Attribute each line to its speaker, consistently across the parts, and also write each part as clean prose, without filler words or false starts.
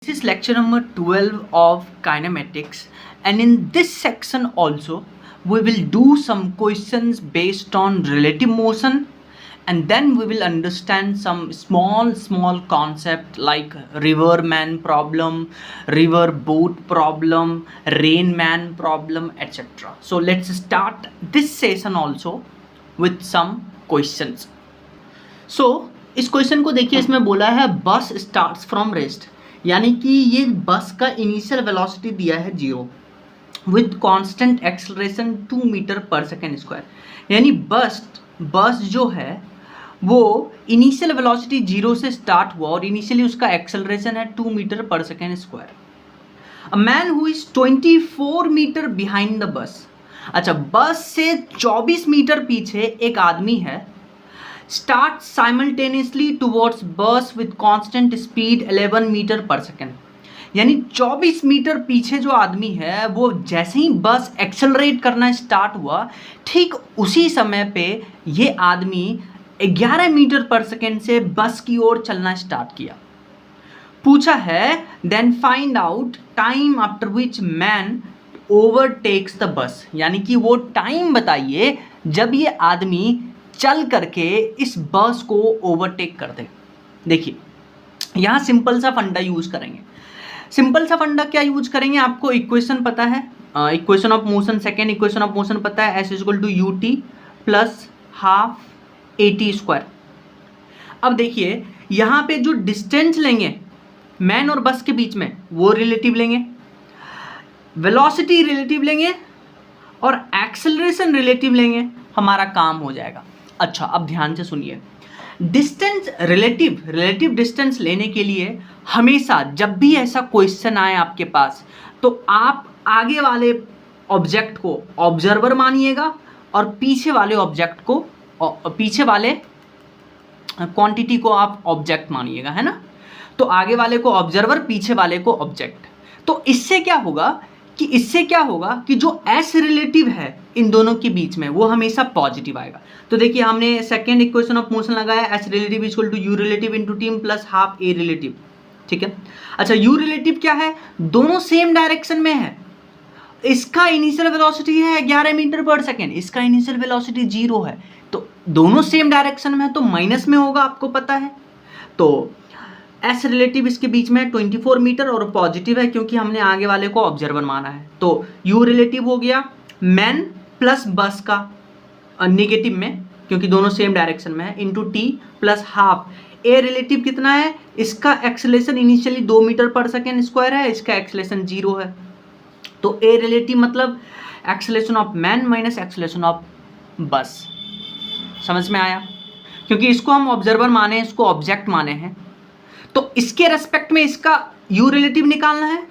Speaker 1: This is lecture number 12 of kinematics, and in this section also we will do some questions based on relative motion, and then we will understand some small concept like river man problem, river boat problem, rain man problem, etc. So let's start this session also with some questions. So इस question को देखिए, इसमें बोला है बस starts from rest, यानी कि ये बस का इनिशियल वेलोसिटी दिया है 0 with constant acceleration 2 metre per second square, यानी बस जो है वो इनिशियल वेलोसिटी 0 से स्टार्ट हुआ और इनिशियली उसका एक्सेलरेशन है 2 metre per second square. A man who is 24 metre behind the bus. अच्छा, बस से 24 मीटर पीछे एक आदमी है. Start simultaneously towards bus with constant speed 11 metre per second, यानी 24 मीटर पीछे जो आदमी है वो जैसे ही बस एक्सेलरेट करना स्टार्ट हुआ, ठीक उसी समय पे ये आदमी 11 मीटर पर सेकेंड से बस की ओर चलना स्टार्ट किया. पूछा है then find out time after which man overtakes the bus, यानी कि वो टाइम बताइए जब ये आदमी चल करके इस बस को ओवरटेक कर दे. देखिए यहाँ सिंपल सा फंडा यूज़ करेंगे. सिंपल सा फंडा क्या यूज करेंगे, आपको इक्वेशन पता है, equation of motion, second equation of motion पता है, S equal to U T plus half A T square. अब देखिए यहाँ पे जो डिस्टेंस लेंगे मैन और बस के बीच में वो रिलेटिव लेंगे, वेलोसिटी रिलेटिव लेंगे और एक्सेलरेशन रिलेटिव लेंगे, हमारा काम हो जाएगा. अच्छा, अब ध्यान से सुनिए, डिस्टेंस रिलेटिव डिस्टेंस लेने के लिए हमेशा जब भी ऐसा क्वेश्चन आए आपके पास, तो आप आगे वाले ऑब्जेक्ट को ऑब्जर्वर मानिएगा और पीछे वाले ऑब्जेक्ट को, पीछे वाले क्वांटिटी को आप ऑब्जेक्ट मानिएगा, है ना. तो आगे वाले को ऑब्जर्वर, पीछे वाले को ऑब्जेक्ट. तो इससे क्या होगा कि जो एस रिलेटिव है इन दोनों के बीच में वो हमेशा पॉजिटिव आएगा. तो देखिए हमने सेकेंड इक्वेशन ऑफ मोशन लगाया, S relative equal to U relative into T plus half A relative. ठीक है. अच्छा, यू रिलेटिव क्या है, दोनों सेम डायरेक्शन में है. इसका इनिशियल वेलोसिटी है 11 मीटर पर सेकेंड, इसका इनिशियल वेलोसिटी 0 है, तो दोनों सेम डायरेक्शन में है तो माइनस में होगा, आपको पता है. तो एस रिलेटिव इसके बीच में 24 मीटर और पॉजिटिव है क्योंकि हमने आगे वाले को ऑब्जर्वर माना है. तो यू रिलेटिव हो गया मैन प्लस बस का नेगेटिव में क्योंकि दोनों सेम डायरेक्शन में है, into T plus half. A relative कितना है, इसका acceleration initially 2 metre per second square है, इसका एक्सेलरेशन 0 है. तो ए रिलेटिव मतलब acceleration of man minus acceleration of बस. समझ में आया, क्योंकि इसको हम ऑब्जर्वर माने हैं, इसको ऑब्जेक्ट माने हैं, तो इसके रेस्पेक्ट में इसका यू रिलेटिव निकालना है,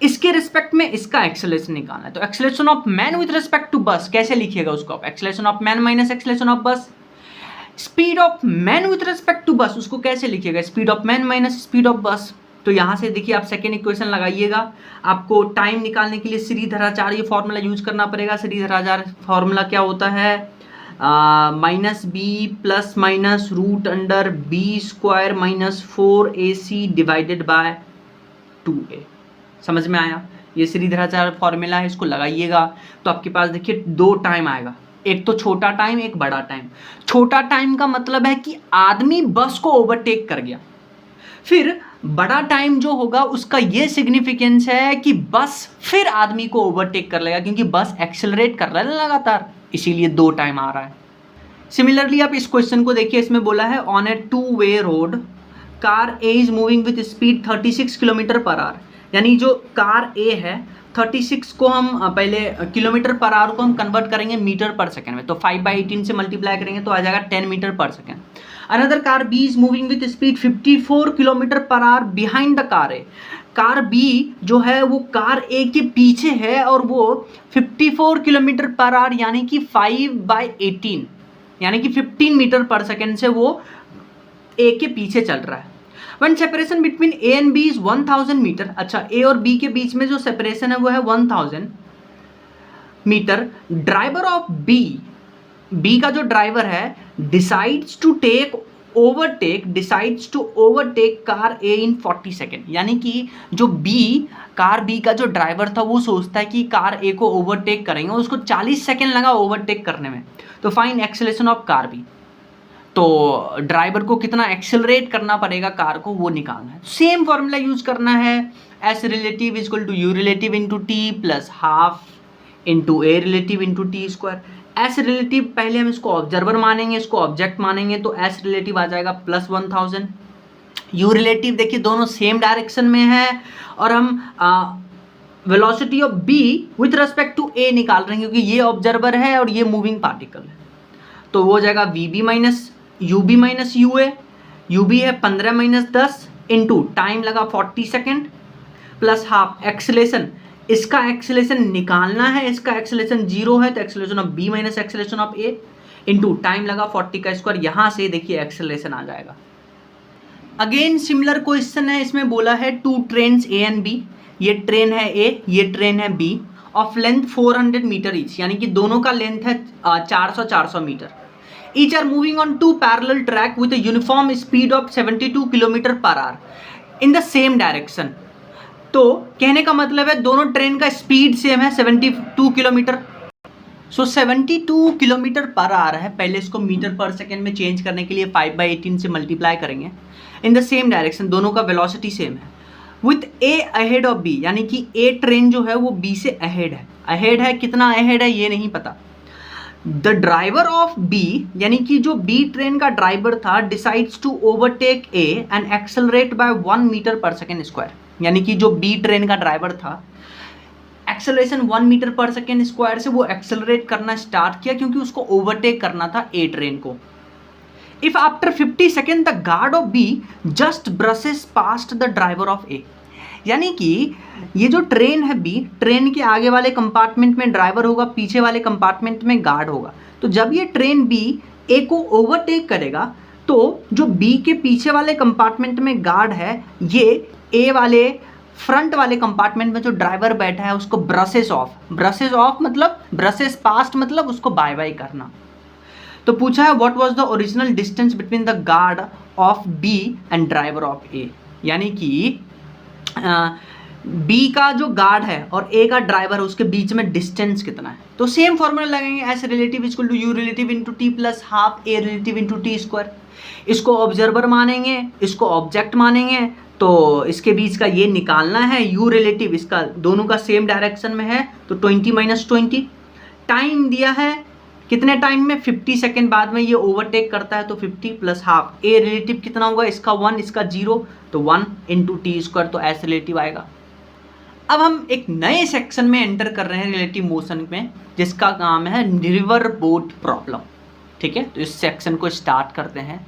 Speaker 1: इसके रेस्पेक्ट में इसका एक्सेलरेशन निकालना है. तो acceleration of man with respect to bus कैसे लिखिएगा उसको आप, acceleration of man minus acceleration of bus. Speed of man with respect to bus उसको कैसे लिखिएगा, speed of man minus speed of bus. तो यहाँ से देखिए आप सेकेंड इक्वेशन लगाइएगा, आपको टाइम निकालने के लिए श्रीधराचार्य ये फॉर्मूला यूज करना पड़ेगा. श्रीधराचार्य फॉर्मूला क्या होता है, minus B plus minus root under B square minus 4ac divided by 2a. समझ में आया, ये श्रीधराचार्य फॉर्मूला है, इसको लगाइएगा. तो आपके पास देखिए 2 टाइम आएगा, एक तो छोटा टाइम, एक बड़ा टाइम. छोटा टाइम का मतलब है कि आदमी बस को ओवरटेक कर गया. फिर बड़ा टाइम जो होगा उसका ये सिग्निफिकेंस है कि बस फिर आदमी को ओवरटेक कर लेगा क्योंकि बस एक्सेलरेट कर रहा है लगातार, इसीलिए 2 टाइम आ रहा है. सिमिलरली आप इस क्वेश्चन को देखिए, इसमें बोला है on A two way road car A is moving with speed 36 kilometre per our, यानी जो कार ए है 36 को हम पहले किलोमीटर पर आवर को हम कन्वर्ट करेंगे मीटर पर सेकेंड में, तो 5/18 से मल्टीप्लाई करेंगे तो आ जाएगा 10 metre per second. Another car B is moving with speed 54 kilometre per hour behind the car A. Car B जो है वो कार ए के पीछे है और वो 54 किलोमीटर पर आवर यानी कि 5/18 यानी कि 15 मीटर पर सेकेंड से वो ए के पीछे चल रहा है. One separation between A and B is 1000 metre. अच्छा, ए और बी के बीच में जो सेपरेशन है वो है 1000 मीटर. ड्राइवर ऑफ बी का जो ड्राइवर है decides to take overtake decides to overtake car A in 40 second, यानी कि जो कार बी का जो ड्राइवर था वो सोचता है कि कार ए को ओवरटेक करेंगे, उसको 40 सेकेंड लगा ओवरटेक करने में। तो find acceleration of car B, तो ड्राइवर को कितना एक्सेलरेट करना पड़ेगा कार को वो निकालना है। सेम फॉर्मूला यूज करना है, S relative is equal to U relative into T plus half into A relative into T square. S relative पहले हम इसको ऑब्जर्वर मानेंगे, इसको ऑब्जेक्ट मानेंगे, तो एस रिलेटिव आ जाएगा प्लस 1000। यू रिलेटिव देखिए दोनों सेम डायरेक्शन में है, और हम velocity of B with respect to A निकाल रहे हैं, क्योंकि ये ऑब्जर्वर है और ये मूविंग पार्टिकल है। तो वो हो जाएगा V B minus U B minus U A, U B है 15 माइनस 10 इंटू टाइम लगा 40 सेकेंड प्लस हाफ एक्सेलेरेशन, इसका एक्सेलेरेशन निकालना है, इसका एक्सेलेरेशन 0 है, तो acceleration of B minus acceleration of A into time लगा 40 का स्क्वायर, यहाँ से देखिए एक्सेलेरेशन आ जाएगा। अगेन सिमिलर क्वेश्चन है, इसमें बोला है two trains A and B, ये ट्रेन है ए, ये ट्रेन है B, of length 400 metre each, यानी कि दोनों का लेंथ है 400 metre. Each are moving on two parallel track with a uniform speed of 72 kilometre per hour in the same direction. तो कहने का मतलब है दोनों ट्रेन का स्पीड सेम है 72 kilometre. So 72 kilometre per our है, पहले इसको मीटर पर सेकेंड में चेंज करने के लिए 5/18 से मल्टीप्लाई करेंगे। इन द सेम डायरेक्शन, दोनों का वेलोसिटी सेम है, with A ahead of B, यानी कि ए ट्रेन जो है वो बी से अहेड है। अहेड है, कितना अहेड है ये नहीं पता। द ड्राइवर ऑफ बी, यानी कि जो बी ट्रेन का ड्राइवर था, decides to overtake A and accelerate by 1 metre per second square, यानी कि जो बी ट्रेन का ड्राइवर था acceleration 1 metre per second square से वो एक्सेलरेट करना स्टार्ट किया, क्योंकि उसको ओवरटेक करना था ए ट्रेन को। If after 50 second the guard of B just brushes past the driver of A, यानी कि ये जो ट्रेन है बी, ट्रेन के आगे वाले कंपार्टमेंट में ड्राइवर होगा, पीछे वाले कंपार्टमेंट में गार्ड होगा। तो जब ये ट्रेन बी ए को ओवरटेक करेगा, तो जो बी के पीछे वाले कंपार्टमेंट में गार्ड है, ये ए वाले फ्रंट वाले कंपार्टमेंट में जो ड्राइवर बैठा है उसको ब्रशेस ऑफ मतलब ब्रशेस पास्ट मतलब उसको बाय बाय करना। तो पूछा है what was the original distance between the guard of B and driver of A, यानी कि बी का जो गार्ड है और ए का ड्राइवर है उसके बीच में डिस्टेंस कितना है। तो सेम फॉर्मूला लगेंगे, S relative equal to U relative into T plus half A relative into T square. इसको ऑब्जर्वर मानेंगे, इसको ऑब्जेक्ट मानेंगे, तो इसके बीच का ये निकालना है। यू रिलेटिव इसका दोनों का सेम डायरेक्शन में है, तो 20 माइनस 20। टाइम दिया है कितने टाइम में, 50 सेकेंड बाद में ये ओवरटेक करता है, तो 50 प्लस हाफ। ए रिलेटिव कितना होगा, इसका 1 इसका 0, तो 1 इंटू टी स्क्वायर, तो एस रिलेटिव आएगा। अब हम एक नए सेक्शन में एंटर कर रहे हैं रिलेटिव मोशन में, जिसका नाम है रिवर बोट प्रॉब्लम। ठीक है, तो इस सेक्शन को स्टार्ट करते हैं।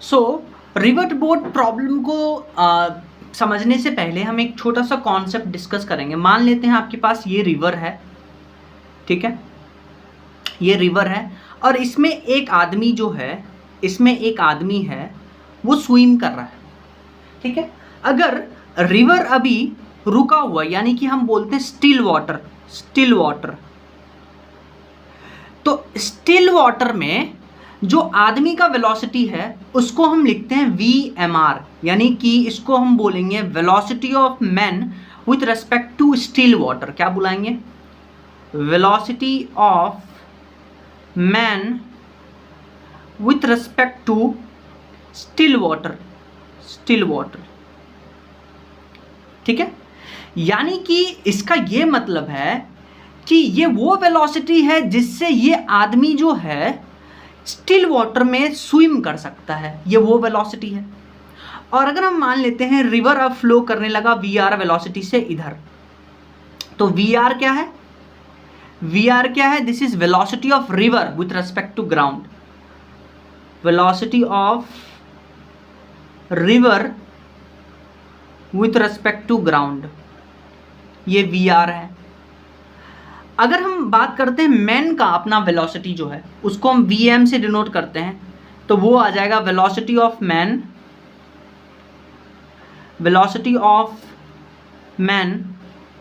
Speaker 1: सो रिवर बोट प्रॉब्लम को समझने से पहले हम एक छोटा सा कॉन्सेप्ट डिस्कस करेंगे। मान लेते हैं आपके पास ये रिवर है, ठीक है, ये रिवर है, और इसमें एक आदमी जो है, इसमें एक आदमी है वो स्विम कर रहा है। ठीक है, अगर रिवर अभी रुका हुआ, यानी कि हम बोलते हैं स्टिल वाटर, तो स्टिल वाटर में जो आदमी का वेलोसिटी है उसको हम लिखते हैं VMR, यानी कि इसको हम बोलेंगे velocity of man with respect to still water. क्या बुलाएंगे, velocity of man with respect to still water. ठीक है, यानी कि इसका ये मतलब है कि ये वो वेलोसिटी है जिससे ये आदमी जो है स्टिल वाटर में स्विम कर सकता है, ये वो वेलोसिटी है। और अगर हम मान लेते हैं रिवर अब फ्लो करने लगा VR वेलोसिटी से इधर, तो VR क्या है, VR क्या है, this is velocity of river with respect to ground. Velocity of river with respect to ground, ये VR है। अगर हम बात करते हैं मैन का अपना वेलोसिटी जो है उसको हम VM से डिनोट करते हैं, तो वो आ जाएगा velocity of man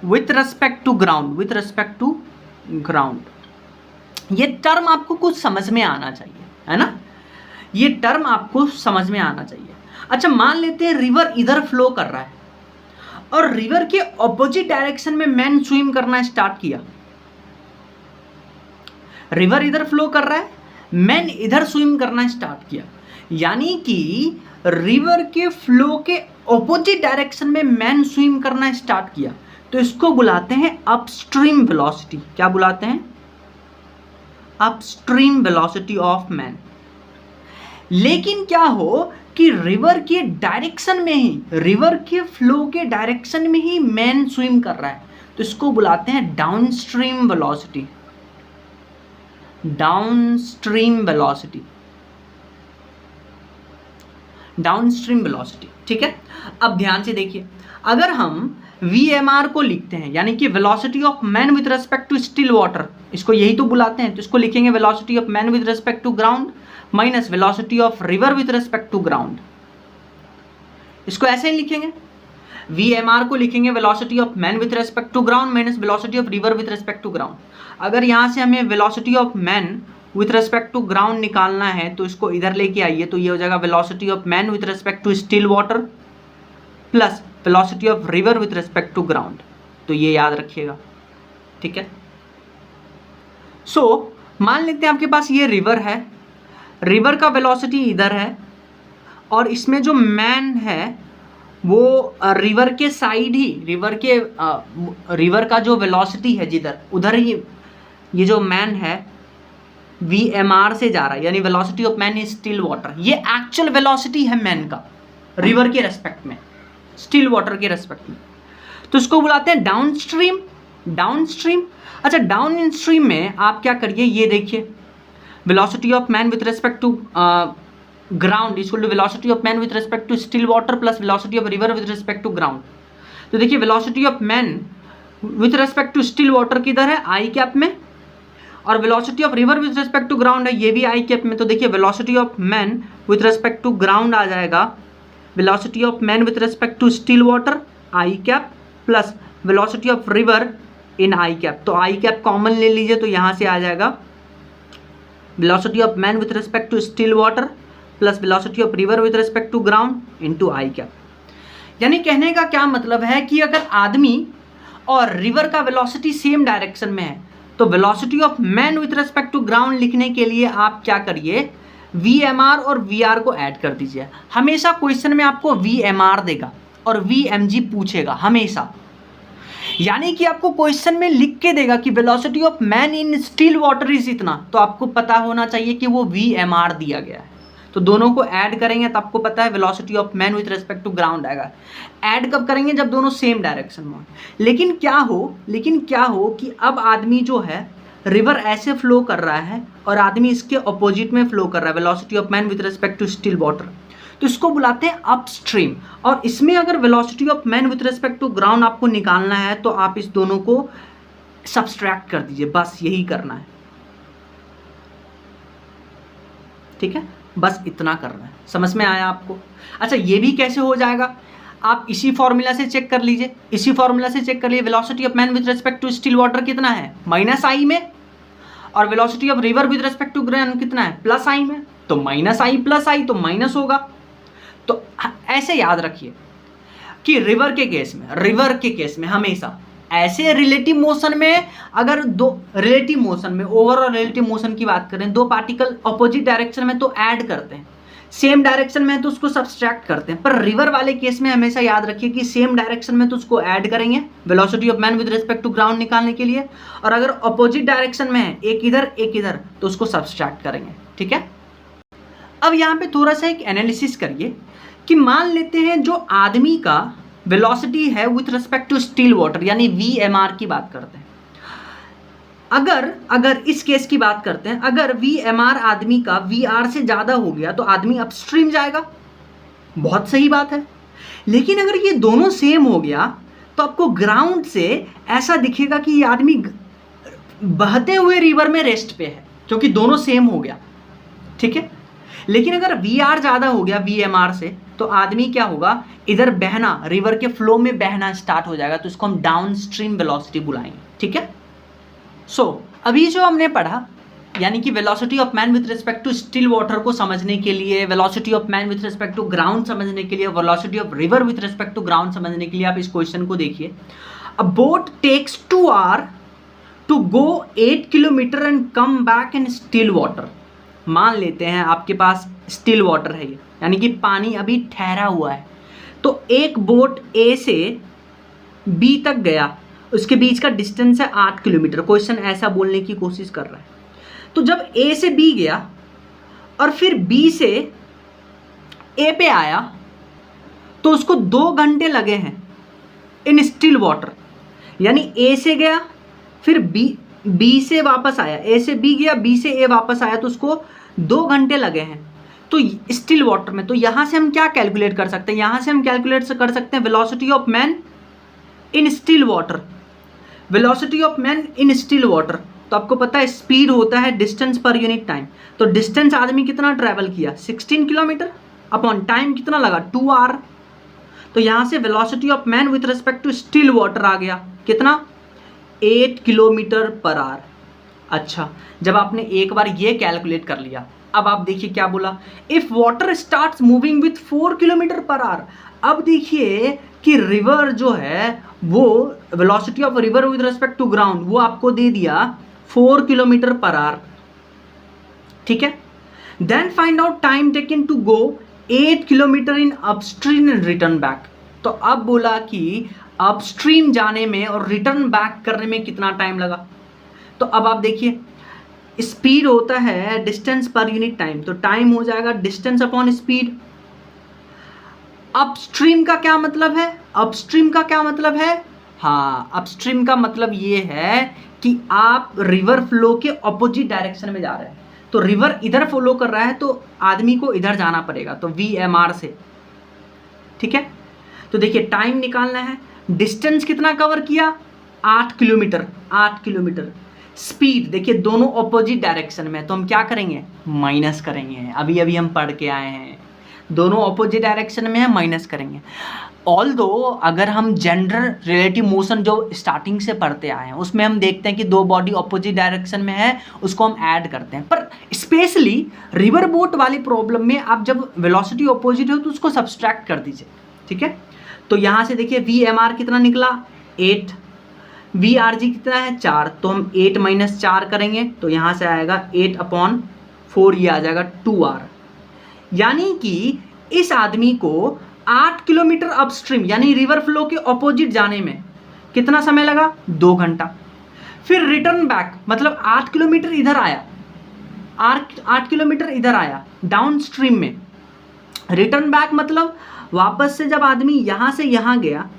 Speaker 1: with respect to ground. ये टर्म आपको कुछ समझ में आना चाहिए, है ना। ये टर्म आपको समझ में आना चाहिए। अच्छा, मान लेते हैं रिवर इधर फ्लो कर रहा है और रिवर के ऑपोजिट डायरेक्शन में मैन स्विम करना स्टार्ट किया। रिवर इधर फ्लो कर रहा है, मैन इधर स्विम करना स्टार्ट किया, यानी कि रिवर के फ्लो के ऑपोजिट डायरेक्शन में मैन स्विम करना स्टार्ट किया, तो इसको बुलाते हैं अपस्ट्रीम वेलोसिटी। क्या बुलाते हैं? Upstream velocity of man. लेकिन क्या हो कि रिवर के डायरेक्शन में ही, रिवर के फ्लो के डायरेक्शन में ही मैन स्विम कर रहा है, तो इसको बुलाते हैं downstream velocity. Downstream velocity, downstream velocity, ठीक है। अब ध्यान से देखिए, अगर हम VMR को लिखते हैं, यानी कि velocity of man with respect to still water, इसको यही तो बुलाते हैं, तो इसको लिखेंगे velocity of man with respect to ground minus velocity of river with respect to ground. इसको ऐसे ही लिखेंगे, VMR को लिखेंगे velocity of man with respect to ground minus velocity of river with respect to ground. अगर यहाँ से हमें velocity of man with respect to ground निकालना है तो इसको इधर लेके आइए, तो ये हो जाएगा velocity of man with respect to still water plus velocity of river with respect to ground. तो ये याद रखिएगा, ठीक है। सो मान लेते हैं आपके पास ये रिवर है, रिवर का वेलोसिटी इधर है और इसमें जो मैन है वो रिवर के साइड ही, रिवर का जो वेलोसिटी है जिधर, उधर ही ये जो मैन है VMR से जा रहा है, यानी velocity of man is still water. ये एक्चुअल वेलोसिटी है मैन का रिवर के रेस्पेक्ट में, स्टिल वाटर के रेस्पेक्ट में, तो इसको बुलाते हैं डाउनस्ट्रीम। डाउनस्ट्रीम, अच्छा डाउन स्ट्रीम में आप क्या करिए, ये देखिए velocity of man with respect to ground is equal to velocity of man with respect to still water plus velocity of river with respect to ground. तो देखिए velocity of man with respect to still water किधर है, i cap में, और velocity of river with respect to ground है, ये भी i cap में। तो देखिए velocity of man with respect to ground आ जाएगा velocity of man with respect to still water i cap plus velocity of river in i cap. तो i cap common ले लीजिए, तो यहाँ से आ जाएगा velocity of man with respect to still water plus velocity of river with respect to ground into I cap. यानी कहने का क्या मतलब है कि अगर आदमी और रिवर का वेलोसिटी सेम डायरेक्शन में है तो velocity of man with respect to ground लिखने के लिए आप क्या करिए, VMR और VR को ऐड कर दीजिए। हमेशा क्वेश्चन में आपको VMR देगा और VMG पूछेगा हमेशा, यानी कि आपको क्वेश्चन में लिख के देगा कि velocity of man in still water is इतना, तो आपको पता होना चाहिए कि वो VMR दिया गया है। तो दोनों को ऐड करेंगे तो आपको पता है velocity of man with respect to ground आएगा। ऐड कब करेंगे, जब दोनों सेम डायरेक्शन में हो। लेकिन क्या हो कि अब आदमी जो है रिवर ऐसे फ्लो कर रहा है और आदमी इसके अपोजिट में फ्लो कर रहा है, velocity of man with respect to still water, तो इसको बुलाते हैं अपस्ट्रीम। और इसमें अगर velocity of man with respect to ground आपको निकालना है तो आप इस दोनों को सब्सट्रैक्ट कर दीजिए, बस यही करना है, ठीक है, बस इतना करना है। समझ में आया आपको? अच्छा, ये भी कैसे हो जाएगा, आप इसी फॉर्मूला से चेक कर लीजिए, इसी फॉर्मूला से चेक कर लीजिए। Velocity of man with respect to still water कितना है, -I में, और velocity of river with respect to ground कितना है, +I में। तो -I + I तो माइनस होगा। तो ऐसे याद रखिए कि रिवर के केस में हमेशा ऐसे रिलेटिव मोशन में, अगर दो रिलेटिव मोशन में, ओवर और रिलेटिव मोशन की बात करें, दो पार्टिकल अपोजिट डायरेक्शन में तो ऐड करते हैं, सेम डायरेक्शन में तो उसको सब्सट्रैक्ट करते हैं। पर रिवर वाले केस में हमेशा याद रखिए कि सेम डायरेक्शन में तो उसको ऐड करेंगे velocity of man with respect to ground निकालने के लिए, और अगर अपोजिट डायरेक्शन में है, एक इधर तो उसको सब्सट्रैक्ट करेंगे, ठीक है। अब यहाँ पे थोड़ा सा एक एनालिसिस करिए कि मान लेते हैं जो आदमी का वेलोसिटी है with respect to still water, यानी VMR की बात करते हैं। अगर इस केस की बात करते हैं, अगर VMR आदमी का VR से ज़्यादा हो गया तो आदमी अपस्ट्रीम जाएगा, बहुत सही बात है। लेकिन अगर ये दोनों सेम हो गया तो आपको ग्राउंड से ऐसा दिखेगा कि ये आदमी बहते हुए रिवर में रेस्ट पे है, क्योंकि दोनों सेम हो गया, ठीक है। लेकिन अगर VR ज़्यादा हो गया VMR से तो आदमी क्या होगा, इधर बहना, रिवर के फ्लो में बहना स्टार्ट हो जाएगा, तो इसको हम डाउन स्ट्रीम वेलोसिटी बुलाएंगे, ठीक है। सो अभी जो हमने पढ़ा यानी कि velocity of man with respect to still water को समझने के लिए, velocity of man with respect to ground समझने के लिए, velocity of river with respect to ground समझने के लिए आप इस क्वेश्चन को देखिए। A boat takes 2 hours to go 8 kilometre and come back in still water. मान लेते हैं आपके पास स्टिल वाटर है, ये यानी कि पानी अभी ठहरा हुआ है। तो एक बोट ए से बी तक गया, उसके बीच का डिस्टेंस है 8 किलोमीटर। क्वेश्चन ऐसा बोलने की कोशिश कर रहा है। तो जब ए से बी गया और फिर बी से ए पे आया तो उसको 2 घंटे लगे हैं इन स्टिल वाटर। यानी ए से गया फिर बी से वापस आया, ए से बी गया, बी से ए वापस आया, तो उसको 2 घंटे लगे हैं तो स्टिल वाटर में। तो यहाँ से हम क्या कैलकुलेट कर सकते हैं? यहाँ से हम कैलकुलेट कर सकते हैं velocity of man in still water. Velocity of man in still water, तो आपको पता है स्पीड होता है डिस्टेंस पर यूनिट टाइम। तो डिस्टेंस आदमी कितना ट्रैवल किया? 16 किलोमीटर अपॉन टाइम कितना लगा? 2 hours। तो यहाँ से velocity of man with respect to still water आ गया कितना? 8 किलोमीटर पर आवर। अच्छा, जब आपने एक बार ये कैलकुलेट कर लिया, अब आप देखिए क्या बोला, if water starts moving with 4 kilometre per hour. अब देखिए कि रिवर जो है वो velocity of river with respect to ground वो आपको दे दिया 4 किलोमीटर पर आवर, ठीक है। Then find out time taken to go 8 kilometre in upstream and return back. तो अब बोला कि अपस्ट्रीम जाने में और रिटर्न बैक करने में कितना टाइम लगा। तो अब आप देखिए स्पीड होता है डिस्टेंस पर यूनिट टाइम, तो टाइम हो जाएगा डिस्टेंस अपॉन स्पीड। अपस्ट्रीम का क्या मतलब है? अपस्ट्रीम का क्या मतलब है? हाँ, अपस्ट्रीम का मतलब ये है कि आप रिवर फ्लो के ऑपोजिट डायरेक्शन में जा रहे हैं। तो रिवर इधर फ्लो कर रहा है तो आदमी को इधर जाना पड़ेगा, तो VMR से, ठीक है। तो देखिए टाइम निकालना है, डिस्टेंस कितना कवर किया? 8 किलोमीटर। 8 किलोमीटर। स्पीड देखिए दोनों ऑपोजिट डायरेक्शन में, तो हम क्या करेंगे? माइनस करेंगे। अभी अभी हम पढ़ के आए हैं, दोनों ऑपोजिट डायरेक्शन में है, माइनस करेंगे। ऑल्दो अगर हम जनरल रिलेटिव मोशन जो स्टार्टिंग से पढ़ते आए हैं उसमें हम देखते हैं कि 2 बॉडी ऑपोजिट डायरेक्शन में है, उसको हम ऐड करते हैं। पर स्पेशली रिवर बोट वाली प्रॉब्लम में आप जब वेलोसिटी ऑपोजिट हो तो उसको सब्सट्रैक्ट कर दीजिए, ठीक है। तो यहाँ से देखिए VMR कितना निकला? 8। VRG कितना है? 4। तो हम 8 - 4 करेंगे तो यहाँ से आएगा 8/4, ये आ जाएगा 2 hours। यानी कि इस आदमी को 8 किलोमीटर अपस्ट्रीम यानी रिवर फ्लो के ऑपोजिट जाने में कितना समय लगा? 2 घंटा। फिर रिटर्न बैक मतलब 8 किलोमीटर इधर आया, 8 किलोमीटर इधर आया डाउन स्ट्रीम में। रिटर्न बैक मतलब वापस से जब आदमी यहाँ से यहाँ गया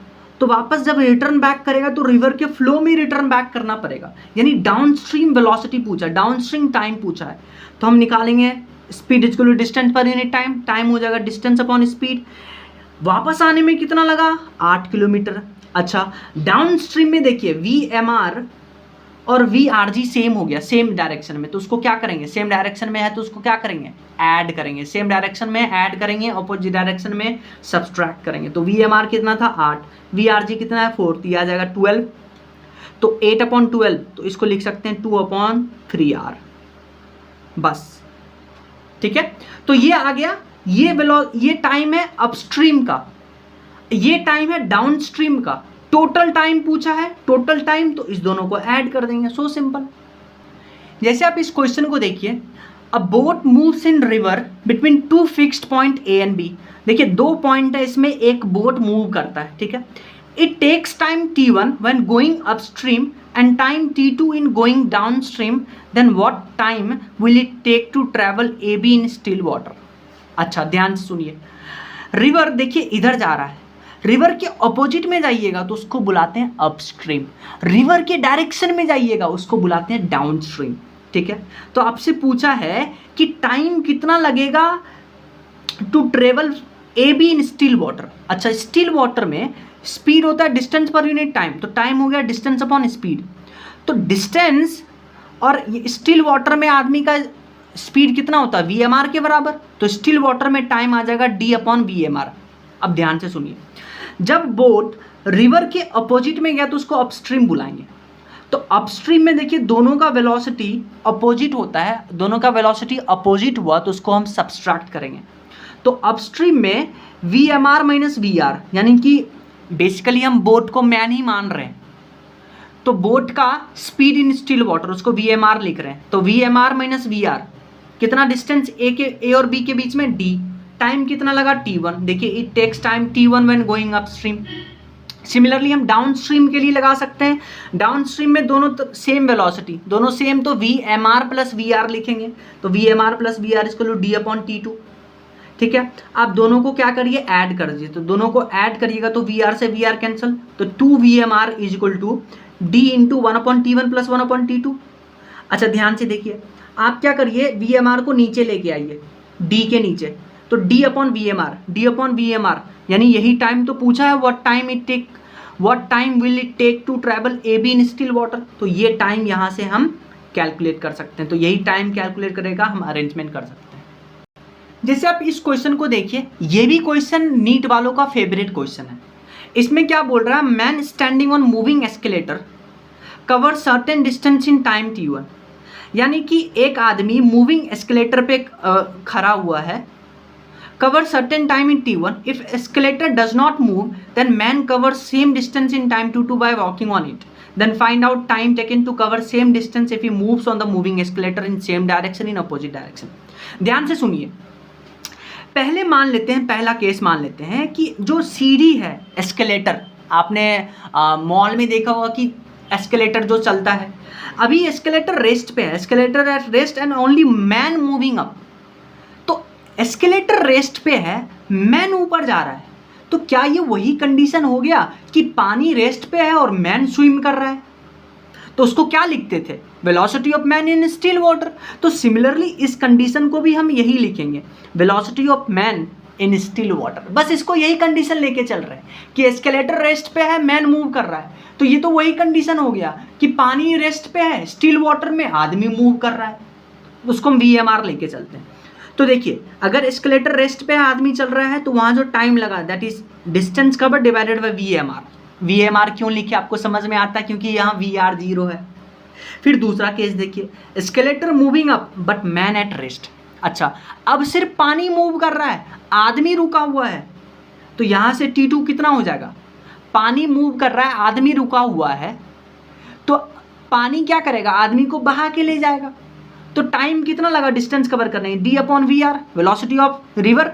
Speaker 1: तो वापस जब रिटर्न बैक करेगा तो रिवर के फ्लो में रिटर्न बैक करना पड़ेगा। यानी डाउन स्ट्रीम वेलोसिटी पूछा, डाउन स्ट्रीम टाइम पूछा है, तो हम निकालेंगे speed equal to distance per unit time. Time हो जाएगा डिस्टेंस अपॉन स्पीड। वापस आने में कितना लगा? 8 किलोमीटर। अच्छा, डाउन स्ट्रीम में देखिए VMR और VRG सेम हो गया, सेम डायरेक्शन में, तो उसको क्या करेंगे? सेम डायरेक्शन में है तो उसको क्या करेंगे? ऐड करेंगे। सेम डायरेक्शन में ऐड करेंगे, ऑपोजिट डायरेक्शन में सब्सट्रैक्ट करेंगे। तो VMR कितना था? 8। VRG कितना है? 4, तो आ जाएगा 12। तो 8/12, तो इसको लिख सकते हैं 2/3 बस, ठीक है। तो ये आ गया, ये टाइम है अपस्ट्रीम का, ये टाइम है डाउन स्ट्रीम का। टोटल टाइम पूछा है, टोटल टाइम, तो इस दोनों को ऐड कर देंगे। So simple. जैसे आप इस क्वेश्चन को देखिए, a boat moves in river between 2 fixed point A and B। देखिए 2 पॉइंट है, इसमें एक बोट मूव करता है, ठीक है। It takes time T1 when going upstream and time T2 in going downstream, then what time will it take to travel AB in still water. अच्छा, ध्यान से सुनिए। रिवर देखिए इधर जा रहा है, रिवर के ऑपोजिट में जाइएगा तो उसको बुलाते हैं अपस्ट्रीम, रिवर के डायरेक्शन में जाइएगा उसको बुलाते हैं डाउनस्ट्रीम, ठीक है। तो आपसे पूछा है कि टाइम कितना लगेगा to travel AB in still water. अच्छा, स्टिल वाटर में स्पीड होता है डिस्टेंस पर यूनिट टाइम, तो टाइम हो गया डिस्टेंस अपॉन स्पीड। तो डिस्टेंस और स्टिल वाटर में आदमी का स्पीड कितना होता है? VMR के बराबर। तो स्टिल वाटर में टाइम आ जाएगा D/VMR। अब ध्यान से सुनिए, जब बोट रिवर के अपोजिट में गया तो उसको अपस्ट्रीम बुलाएंगे। तो अपस्ट्रीम में देखिए दोनों का वेलोसिटी अपोजिट होता है, दोनों का वेलोसिटी अपोजिट हुआ तो उसको हम सब्सट्रैक्ट करेंगे। तो अपस्ट्रीम में V M R minus V R, यानी कि बेसिकली हम बोट को मैन ही मान रहे हैं, तो बोट का स्पीड इन स्टिल वाटर उसको वी एम आर लिख रहे हैं। तो V M R minus V R, कितना डिस्टेंस ए और बी के बीच में डी, टाइम कितना लगा T1, देखिए it takes time T1 when going upstream. Similarly हम डाउन स्ट्रीम के लिए लगा सकते हैं, डाउन स्ट्रीम में दोनों सेम वेलोसिटी, दोनों सेम, तो V M R plus V R लिखेंगे। तो V M R plus V R इसको डी अपॉन T2, ठीक है। आप दोनों को क्या करिए, ऐड कर दीजिए, तो दोनों को ऐड करिएगा तो वी आर से वी आर कैंसल, तो 2 V M R is equal to D into 1 upon T1 plus 1 upon T2। अच्छा ध्यान से देखिए, आप क्या करिए, वी एम आर को नीचे लेके आइए, डी के नीचे, तो D upon V M R, D upon V M R, यानी यही टाइम तो पूछा है, what time will it take to travel A B in still water, तो ये टाइम यहाँ से हम कैलकुलेट कर सकते हैं, तो यही टाइम कैलकुलेट करेगा, हम अरेंजमेंट कर सकते हैं। जैसे आप इस क्वेश्चन को देखिए, ये भी क्वेश्चन नीट वालों का फेवरेट क्वेश्चन है। इसमें क्या बोल रहा है, man standing on moving escalator cover certain distance in time T1, यानी कि एक आदमी मूविंग एस्केलेटर पे खड़ा हुआ है, cover certain time in T1. If escalator does not move, then man covers same distance in time T2 by walking on it. Then find out time taken to cover same distance if he moves on the moving escalator in same direction in opposite direction. ध्यान से सुनिए, पहले मान लेते हैं, पहला case मान लेते हैं कि जो सीढ़ी है एस्केलेटर, आपने मॉल में देखा होगा कि एस्केलेटर जो चलता है, अभी एस्केलेटर रेस्ट पे है, escalator at rest and only man moving up, escalator rest पे है, मैन ऊपर जा रहा है, तो क्या ये वही कंडीशन हो गया कि पानी रेस्ट पे है और मैन स्विम कर रहा है, तो उसको क्या लिखते थे, velocity of man in still water. तो सिमिलरली इस कंडीशन को भी हम यही लिखेंगे, velocity of man in still water, बस इसको यही कंडीशन लेके चल रहे हैं कि एस्केलेटर रेस्ट पे है, मैन मूव कर रहा है, तो ये तो वही कंडीशन हो गया कि पानी रेस्ट पे है, स्टिल वाटर में आदमी मूव कर रहा है, उसको हम वी एम आर लेके चलते हैं। तो देखिए, अगर एस्केलेटर रेस्ट पे आदमी चल रहा है तो वहाँ जो टाइम लगा that is distance cover divided by V M R. V M R क्यों लिखे आपको समझ में आता है, क्योंकि यहाँ वी आर 0 है। फिर दूसरा केस देखिए, escalator moving up but man at rest. अच्छा, अब सिर्फ पानी मूव कर रहा है, आदमी रुका हुआ है, तो यहाँ से T2 कितना हो जाएगा, पानी मूव कर रहा है, आदमी रुका हुआ है, तो पानी क्या करेगा, आदमी को बहा के ले जाएगा, तो टाइम कितना लगा डिस्टेंस कवर करने, D upon V R, velocity of river.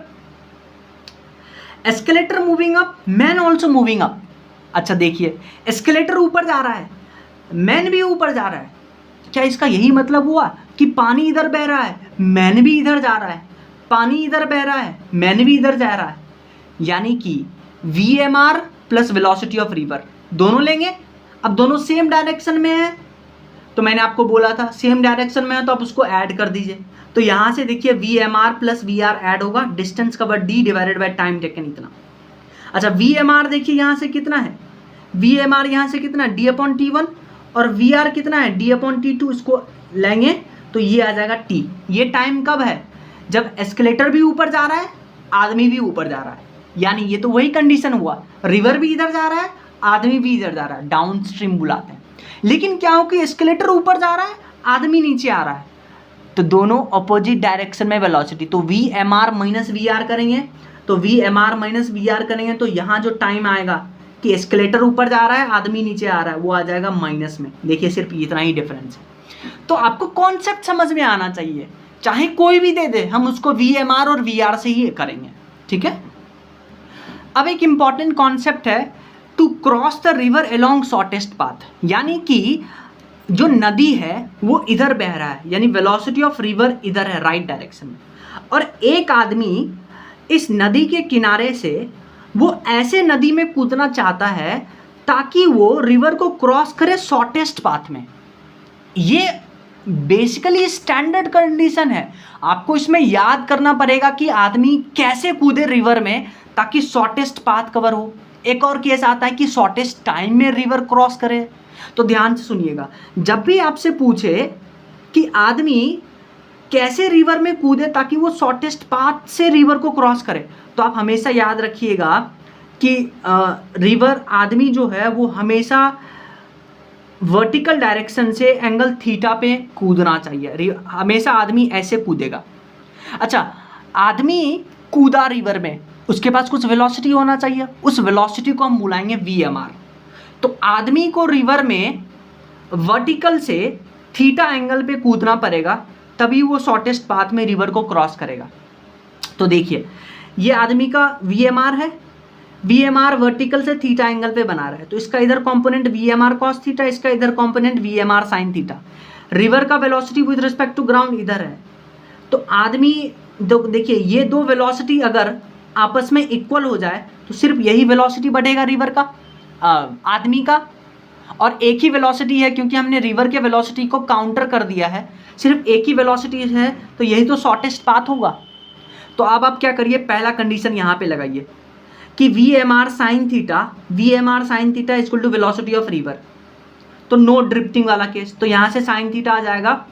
Speaker 1: Escalator moving up, man also moving up. अच्छा देखिए, एस्केलेटर ऊपर जा रहा है, मैन भी ऊपर जा रहा है, क्या इसका यही मतलब हुआ कि पानी इधर बह रहा है, मैन भी इधर जा रहा है, पानी इधर बह रहा है, मैन भी इधर जा रहा है, यानी कि V M R plus velocity of river दोनों लेंगे। अब दोनों सेम डायरेक्शन में है, तो मैंने आपको बोला था सेम डायरेक्शन में है तो आप उसको ऐड कर दीजिए, तो यहाँ से देखिए V M R plus V R add होगा, distance cover D divided by time taken इतना। अच्छा, वी एम आर देखिए यहाँ से कितना है, वी एम आर यहाँ से कितना डी अपॉन T1, और वी आर कितना है डी अपॉन T2, इसको लेंगे तो ये आ जाएगा T। ये टाइम कब है, जब एस्केलेटर भी ऊपर जा रहा है, आदमी भी ऊपर जा रहा है, यानी ये तो वही कंडीशन हुआ, रिवर भी इधर जा रहा है, आदमी भी इधर जा रहा है, डाउन स्ट्रीम बुलाते हैं। लेकिन क्या हो कि एस्केलेटर ऊपर जा रहा है, आदमी नीचे आ रहा है, तो दोनों अपोजिट डायरेक्शन में वेलोसिटी, तो V M R minus V R करेंगे, तो V M R minus V R करेंगे तो यहाँ जो टाइम आएगा कि एस्केलेटर ऊपर जा रहा है, आदमी नीचे आ रहा है, वो आ जाएगा माइनस में। देखिए सिर्फ इतना ही डिफरेंस है। तो आपको कॉन्सेप्ट समझ में आना चाहिए, चाहे कोई भी दे दे, हम उसको वी एम आर और वी आर से ही करेंगे, ठीक है। अब एक इंपॉर्टेंट कॉन्सेप्ट है, to cross the river along shortest path, यानी कि जो नदी है वो इधर बह रहा है, यानी वेलोसिटी ऑफ रिवर इधर है राइट डायरेक्शन में, और एक आदमी इस नदी के किनारे से वो ऐसे नदी में कूदना चाहता है ताकि वो रिवर को क्रॉस करे शॉर्टेस्ट पाथ में। ये बेसिकली स्टैंडर्ड कंडीशन है, आपको इसमें याद करना पड़ेगा कि आदमी कैसे कूदे रिवर में ताकि शॉर्टेस्ट पाथ कवर हो। एक और केस आता है कि शॉर्टेस्ट टाइम में रिवर क्रॉस करे। तो ध्यान से सुनिएगा, जब भी आपसे पूछे कि आदमी कैसे रिवर में कूदे ताकि वो शॉर्टेस्ट पाथ से रिवर को क्रॉस करे, तो आप हमेशा याद रखिएगा कि रिवर आदमी जो है वो हमेशा वर्टिकल डायरेक्शन से एंगल थीटा पे कूदना चाहिए। हमेशा आदमी ऐसे कूदेगा। अच्छा, आदमी कूदा रिवर में, उसके पास कुछ वेलोसिटी होना चाहिए, उस वेलोसिटी को हम बुलाएंगे VMR। तो आदमी को रिवर में वर्टिकल से थीटा एंगल पे कूदना पड़ेगा, तभी वो शॉर्टेस्ट पाथ में रिवर को क्रॉस करेगा। तो देखिए, ये आदमी का VMR है, VMR वर्टिकल से थीटा एंगल पे बना रहा है, तो इसका इधर कंपोनेंट VMR cos थीटा, इसका इधर component VMR sin theta. River का velocity with respect to ground इधर है, तो आदमी देखिए ये दो वेलोसिटी अगर आपस में इक्वल हो जाए तो सिर्फ यही वेलोसिटी बढ़ेगा रिवर का, आदमी का, और एक ही वेलोसिटी है क्योंकि हमने रिवर के वेलोसिटी को काउंटर कर दिया है, सिर्फ एक ही वेलोसिटी है, तो यही तो शॉर्टेस्ट पाथ होगा। तो अब आप क्या करिए, पहला कंडीशन यहाँ पे लगाइए कि VMR sin theta equal to velocity of river, तो नो ड्रिफ्टिंग वाला केस, तो यहाँ से sin थीटा आ जाएगा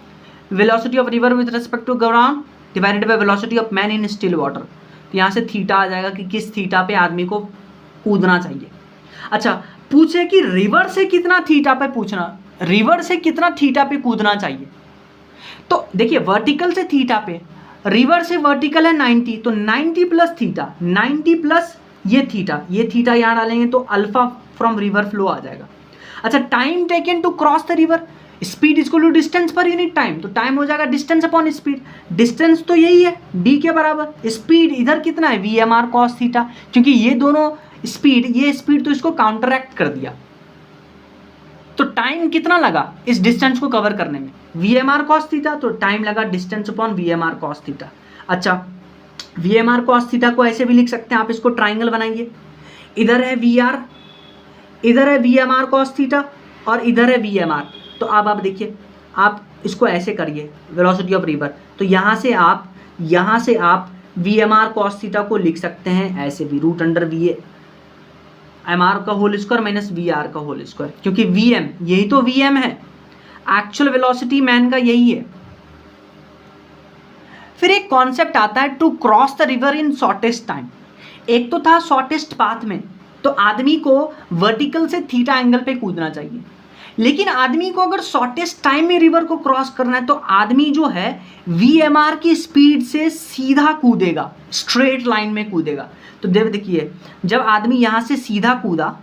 Speaker 1: velocity of river with respect to ground divided by velocity of man in still water. तो यहाँ से थीटा आ जाएगा कि किस थीटा पे आदमी को कूदना चाहिए। अच्छा, पूछे कि रिवर से कितना थीटा पे कूदना चाहिए। तो देखिए, वर्टिकल से थीटा पे, रिवर से वर्टिकल है 90, तो 90 प्लस थीटा, 90 प्लस ये थीटा यहाँ डालेंगे तो अल्फा फ्रॉम रिवर फ्लो आ जाएगा। अच्छा, time taken to cross the river, speed equal to distance per unit time, तो टाइम हो जाएगा डिस्टेंस अपॉन स्पीड। डिस्टेंस तो यही है d के बराबर, स्पीड इधर कितना है VMR cos थीटा, क्योंकि ये दोनों ये स्पीड तो इसको काउंटरएक्ट कर दिया। तो टाइम कितना लगा इस डिस्टेंस को कवर करने में, VMR cos थीटा, तो टाइम लगा distance upon VMR cos theta. अच्छा, VMR cos थीटा को ऐसे भी लिख सकते हैं आप, इसको ट्राइंगल बनाइए, इधर है VR, इधर है VMR cos थीटा और इधर है VMR। तो अब आप देखिए, आप इसको ऐसे करिए वेलोसिटी ऑफ रिवर, तो यहाँ से आप VMR cos थीटा को लिख सकते हैं ऐसे भी, रूट अंडर VMR का होल स्क्वायर माइनस VR का होल स्क्वायर, क्योंकि VM यही तो VM है, एक्चुअल वेलोसिटी मैन का यही है। फिर एक कॉन्सेप्ट आता है to cross the river in shortest time. एक तो था शॉर्टेस्ट पाथ में, तो आदमी को वर्टिकल से थीटा एंगल पे कूदना चाहिए, लेकिन आदमी को अगर शॉर्टेस्ट टाइम में रिवर को क्रॉस करना है तो आदमी जो है VMR की स्पीड से सीधा कूदेगा, स्ट्रेट लाइन में कूदेगा। तो देखिए, जब आदमी यहाँ से सीधा कूदा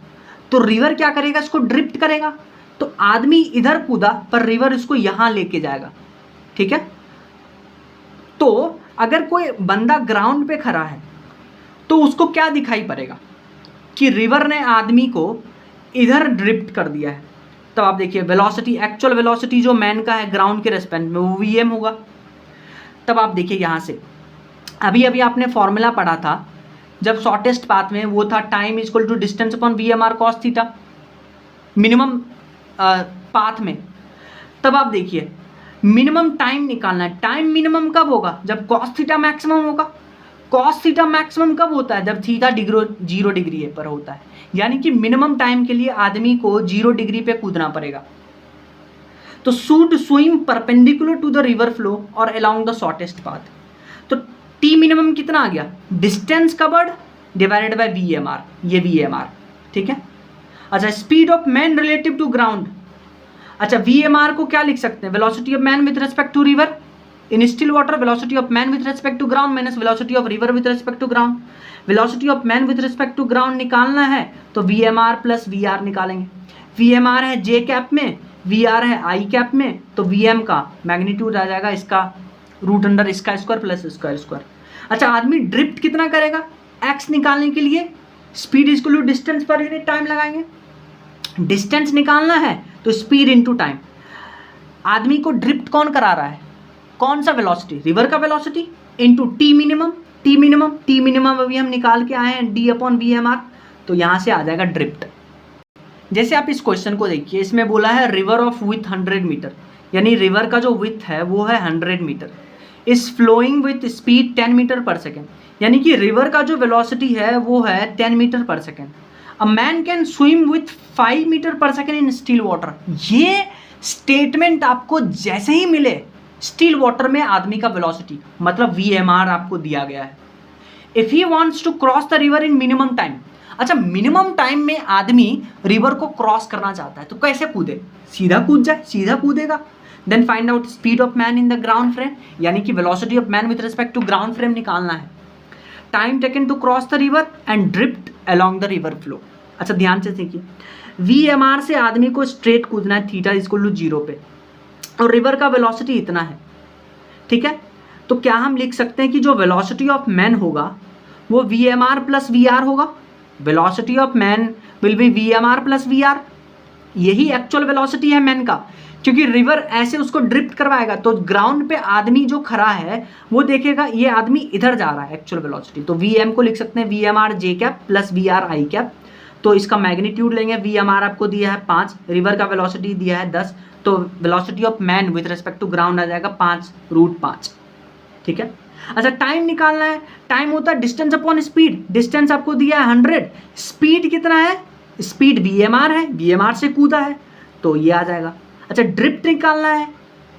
Speaker 1: तो रिवर क्या करेगा, इसको ड्रिफ्ट करेगा, तो आदमी इधर कूदा पर रिवर इसको यहाँ लेके जाएगा। ठीक है, तो अगर कोई बंदा ग्राउंड पे खड़ा है तो उसको क्या दिखाई पड़ेगा कि रिवर ने आदमी को इधर ड्रिफ्ट कर दिया है। तो आप देखिए, वेलोसिटी, एक्चुअल वेलोसिटी जो मैन का है ग्राउंड के रेस्पेक्ट में वो VM होगा। तब आप देखिए यहाँ से, अभी आपने फॉर्मूला पढ़ा था जब शॉर्टेस्ट पाथ में, वो था time equal to distance upon VMR cos theta minimum path में। तब आप देखिए, मिनिमम टाइम निकालना है, टाइम मिनिमम कब होगा, जब cos थीटा मैक्सिमम होगा। cos थीटा मैक्सिमम कब होता है, जब थीटा 0 डिग्री पर होता है, यानी कि मिनिमम टाइम के लिए आदमी को 0 डिग्री पे कूदना पड़ेगा। तो should swim perpendicular to the river flow और अलोंग द शॉर्टेस्ट पाथ। तो टी मिनिमम कितना आ गया, distance covered divided by VMR, ये VMR। ठीक है। अच्छा, speed of man relative to ground. अच्छा, VMR को क्या लिख सकते हैं, velocity of man with respect to river in still water, velocity of man with respect to ground minus velocity of river with respect to ground. Velocity of man with respect to ground निकालना है तो VMR plus VR निकालेंगे। VMR है J cap में, VR है I cap में, तो VM का मैग्नीट्यूड आ जाएगा इसका रूट अंडर इसका स्क्वायर प्लस इसका स्क्वायर। अच्छा, आदमी ड्रिफ्ट कितना करेगा, X निकालने के लिए speed equal to distance per unit time लगाएंगे। डिस्टेंस निकालना है तो स्पीड इनटू टाइम। आदमी को ड्रिफ्ट कौन करा रहा है, कौन सा वेलोसिटी, रिवर का वेलोसिटी इनटू टी मिनिमम अभी हम निकाल के आए हैं D अपॉन VMR, तो यहाँ से आ जाएगा ड्रिफ्ट। जैसे आप इस क्वेश्चन को देखिए, इसमें बोला है रिवर ऑफ विथ 100 मीटर, यानी रिवर का जो विथ है वो है 100 metre, is flowing with speed 10 metre per second, यानी कि रिवर का जो वेलोसिटी है वो है 10 metre per second. A man can swim with 5 metre per second in still water. ये स्टेटमेंट आपको जैसे ही मिले, स्टिल वाटर में आदमी का वेलोसिटी मतलब VMR आपको दिया गया है। If he wants to cross the river in minimum time, अच्छा, मिनिमम टाइम में आदमी रिवर को क्रॉस करना चाहता है तो कैसे कूदे? सीधा कूद जाए, सीधा कूदेगा। Then find out speed of man in the ground frame, यानी कि velocity of man with respect to ground frame निकालना है। Time taken to cross the river and drift along the river flow. अच्छा ध्यान से देखिए, VMR से आदमी को स्ट्रेट कूदना है थीटा इक्वल टू 0 पे, और रिवर का वेलोसिटी इतना है, ठीक है। तो क्या हम लिख सकते हैं कि जो वेलोसिटी ऑफ मैन होगा वो VMR प्लस VR होगा? Velocity of man will be VMR plus VR, यही एक्चुअल वेलोसिटी है मैन का, क्योंकि रिवर ऐसे उसको ड्रिफ्ट करवाएगा तो ग्राउंड पे आदमी जो खड़ा है वो देखेगा ये आदमी इधर जा रहा है, एक्चुअल वेलोसिटी। तो VM को लिख सकते हैं VMR J cap plus VR I cap. तो इसका मैग्नीट्यूड लेंगे, VMR आपको दिया है 5, रिवर का वेलोसिटी दिया है 10, तो velocity of man with respect to ground आ जाएगा 5√5, ठीक है। अच्छा टाइम निकालना है, टाइम होता है डिस्टेंस अपॉन स्पीड, डिस्टेंस आपको दिया है 100, स्पीड कितना है? स्पीड VMR है, VMR से कूदा है तो ये आ जाएगा। अच्छा ड्रिफ्ट निकालना है,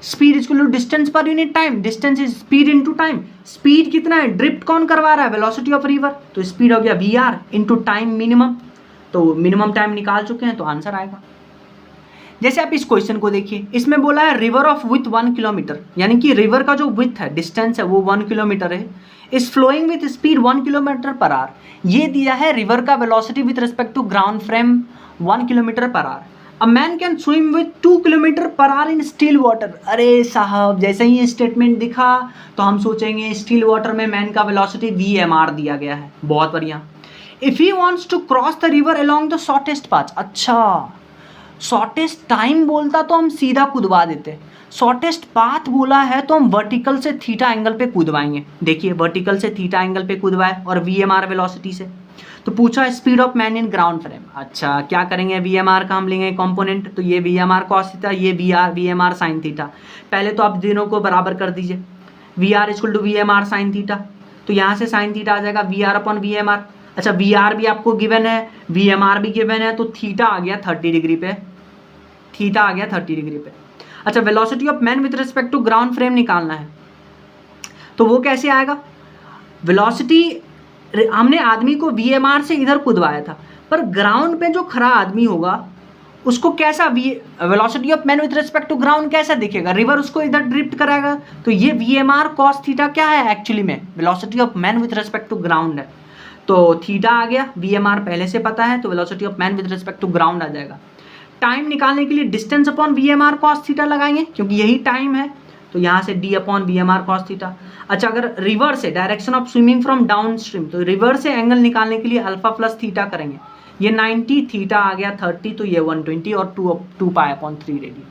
Speaker 1: speed equal to distance per unit time, distance is speed into time, speed कितना है? ड्रिफ्ट कौन करवा रहा है? वेलोसिटी ऑफ रिवर, तो स्पीड हो गया VR इनटू टाइम मिनिमम, तो मिनिमम टाइम निकाल चुके हैं तो आंसर आएगा। जैसे आप इस क्वेश्चन को देखिए, इसमें बोला है रिवर ऑफ विथ 1 किलोमीटर, यानी कि रिवर का जो विथ है, डिस्टेंस है वो 1 किलोमीटर है, is flowing with speed 1 kilometre per hour. ये दिया है रिवर का velocity with respect to ground frame 1 kilometre per hour. A man can swim with 2 kilometre per hour in still water. अरे साहब, जैसे ही ये स्टेटमेंट दिखा तो हम सोचेंगे स्टिल वाटर में मैन का वेलोसिटी VMR दिया गया है, बहुत बढ़िया। If he wants to cross the river along the shortest path, अच्छा शॉर्टेस्ट टाइम बोलता तो हम सीधा कूदवा देते, शॉर्टेस्ट पाथ बोला है तो हम वर्टिकल से थीटा एंगल पे कूदवाएंगे। देखिए वर्टिकल से थीटा एंगल पे कूदवाए और VMR वेलोसिटी से। तो पूछा speed of man in ground frame, अच्छा क्या करेंगे? VMR का हम लेंगे कंपोनेंट, तो ये VMR cos थीटा, ये VMR sin थीटा। पहले तो आप दोनों को बराबर कर दीजिए, VR equal to VMR sin theta, तो यहाँ से sin थीटा आ जाएगा VR अपॉन VMR। अच्छा VR भी आपको गिवन है, VMR भी गिवन है, तो थीटा आ गया 30 डिग्री पे, थीटा आ गया 30 डिग्री पे। अच्छा velocity of man with respect to ground frame निकालना है, तो वो कैसे आएगा? वेलोसिटी, हमने आदमी को VMR से इधर कूदवाया था, पर ग्राउंड पे जो खड़ा आदमी होगा उसको कैसा velocity of man with respect to ground कैसा दिखेगा? रिवर उसको इधर ड्रिफ्ट कराएगा, तो ये VMR cos थीटा क्या है? एक्चुअली में velocity of man with respect to ground है, तो थीटा आ गया, VMR पहले से पता है तो velocity of man with respect to ground आ जाएगा। टाइम निकालने के लिए distance upon VMR cos theta लगाएंगे, क्योंकि यही टाइम है, तो यहाँ से D upon VMR cos theta. अच्छा अगर रिवर से direction of swimming from downstream, तो रिवर से एंगल निकालने के लिए अल्फा प्लस थीटा करेंगे, ये 90, थीटा आ गया 30, तो ये 120 और 2 पाई अपॉन 3 रेडियन।